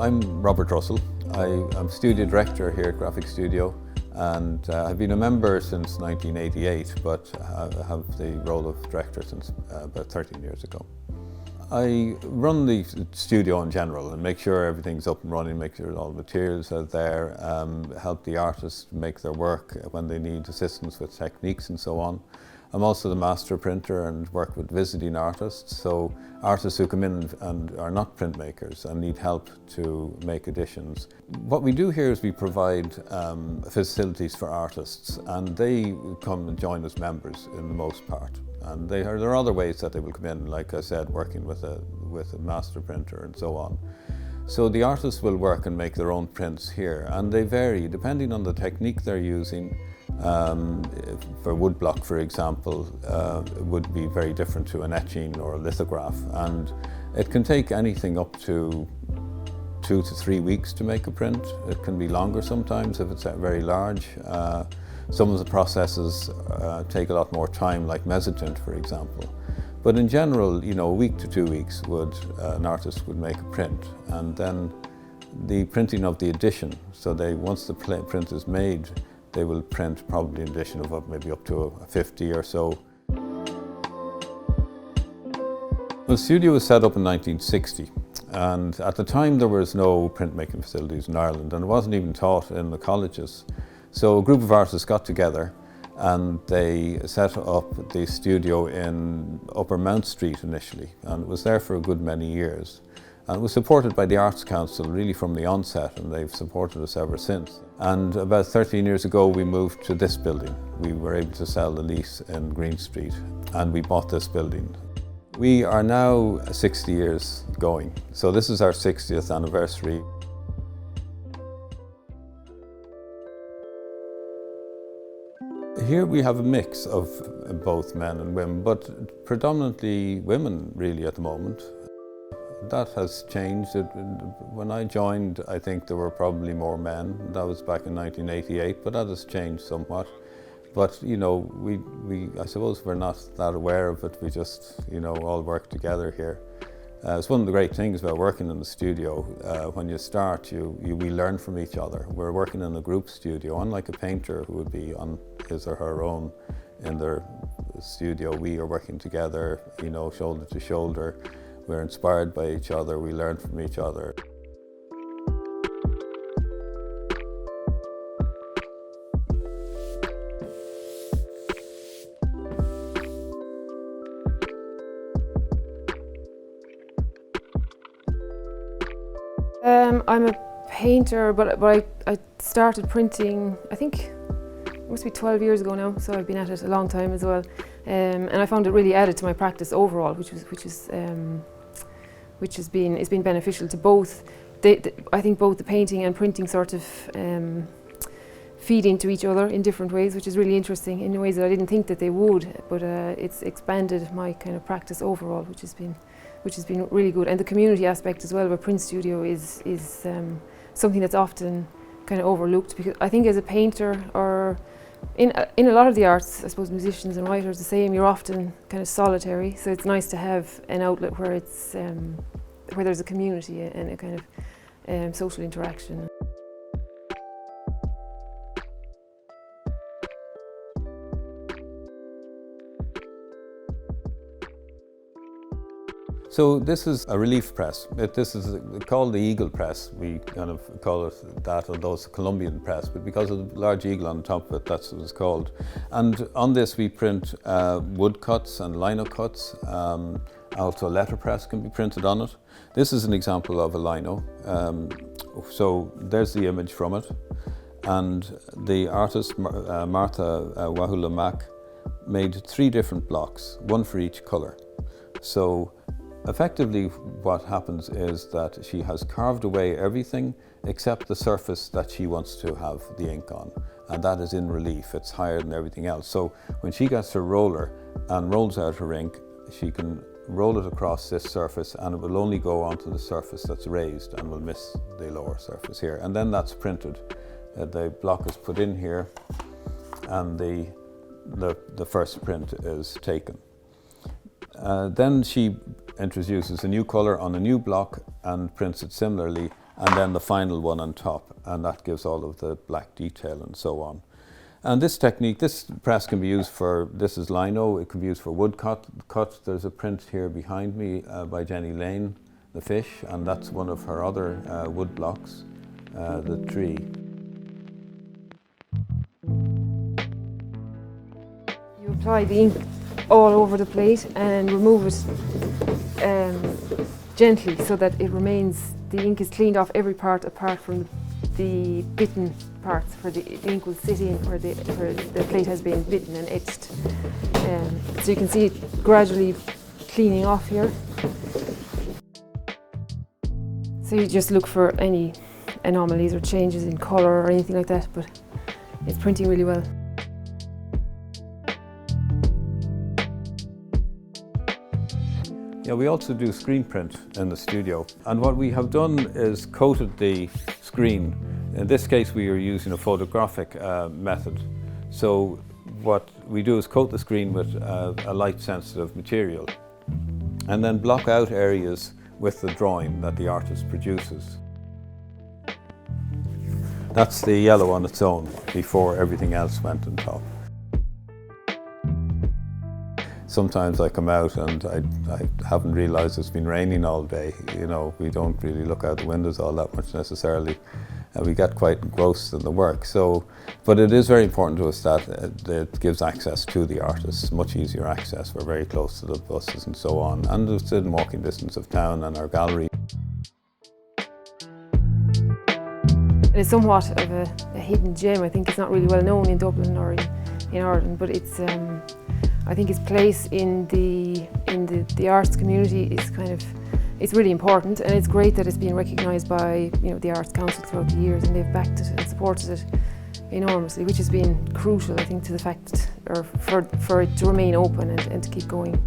I'm Robert Russell. I'm Studio Director here at Graphic Studio, and I've been a member since 1988, but I have the role of director since about 13 years ago. I run the studio in general and make sure everything's up and running, make sure all the materials are there, help the artists make their work when they need assistance with techniques and so on. I'm also the master printer and work with visiting artists, so artists who come in and are not printmakers and need help to make editions. What we do here is we provide facilities for artists, and they come and join as members in the most part. And there are other ways that they will come in, like I said, working with a master printer and so on. So the artists will work and make their own prints here, and they vary depending on the technique they're using. For woodblock, for example, it would be very different to an etching or a lithograph, and it can take anything up to 2 to 3 weeks to make a print. It can be longer sometimes if it's very large. Some of the processes take a lot more time, like mesotint, for example. But in general, a week to 2 weeks an artist would make a print, and then the printing of the edition. So once the print is made, they will print probably an edition of maybe up to 50 or so. The studio was set up in 1960, and at the time there was no printmaking facilities in Ireland, and it wasn't even taught in the colleges. So a group of artists got together and they set up the studio in Upper Mount Street initially, and it was there for a good many years. And it was supported by the Arts Council really from the onset, and they've supported us ever since. And about 13 years ago we moved to this building. We were able to sell the lease in Green Street, and we bought this building. We are now 60 years going, so this is our 60th anniversary. Here we have a mix of both men and women, but predominantly women really at the moment. That has changed. When I joined, I think there were probably more men. That was back in 1988, but that has changed somewhat. But I suppose we're not that aware of it. We just, all work together here. It's one of the great things about working in the studio. When you start, we learn from each other. We're working in a group studio, unlike a painter who would be on his or her own in their studio. We are working together, shoulder to shoulder. We're inspired by each other, we learn from each other. I'm a painter, but I started printing, I think it must be 12 years ago now, so I've been at it a long time as well. And I found it really added to my practice overall, which has been beneficial to both. I think both the painting and printing sort of feed into each other in different ways, which is really interesting in ways that I didn't think that they would. But it's expanded my kind of practice overall, which has been really good. And the community aspect as well, where Print Studio is something that's often kind of overlooked, because I think as a painter or in a lot of the arts, I suppose musicians and writers the same, you're often kind of solitary, so it's nice to have an outlet where it's where there's a community and a kind of social interaction. So this is a relief press. This is called the Eagle press. We kind of call it that, although it's a Colombian press, but because of the large eagle on top of it, that's what it's called. And on this we print wood cuts and lino cuts. Also letterpress can be printed on it. This is an example of a lino. So there's the image from it. And the artist, Martha Wahula Mack, made 3 different blocks, one for each colour. So effectively what happens is that she has carved away everything except the surface that she wants to have the ink on, and that is in relief. It's higher than everything else. So when she gets her roller and rolls out her ink, she can roll it across this surface and it will only go onto the surface that's raised and will miss the lower surface here. And then that's printed. The block is put in here and the first print is taken. Then she introduces a new colour on a new block and prints it similarly, and then the final one on top, and that gives all of the black detail and so on. And this technique, this press can be used for, this is lino, it can be used for wood cut. There's a print here behind me by Jenny Lane, the fish, and that's one of her other wood blocks, the tree. You apply the ink all over the plate and remove it gently so that it remains, the ink is cleaned off every part apart from the bitten parts where the ink will sit in, where the plate has been bitten and etched. So you can see it gradually cleaning off here. So you just look for any anomalies or changes in colour or anything like that, but it's printing really well. Yeah, we also do screen print in the studio, and what we have done is coated the screen. In this case we are using a photographic method. So what we do is coat the screen with a light sensitive material and then block out areas with the drawing that the artist produces. That's the yellow on its own before everything else went on top. Sometimes I come out and I haven't realised it's been raining all day. You know, we don't really look out the windows all that much necessarily. And we get quite engrossed in the work. So, but it is very important to us that it gives access to the artists, much easier access. We're very close to the buses and so on. And it's in walking distance of town and our gallery. It's somewhat of a hidden gem. I think it's not really well known in Dublin or in Ireland, but it's I think its place in the arts community is it's really important, and it's great that it's been recognised by the Arts Council throughout the years, and they've backed it and supported it enormously, which has been crucial, I think, to the fact, or for it to remain open and to keep going.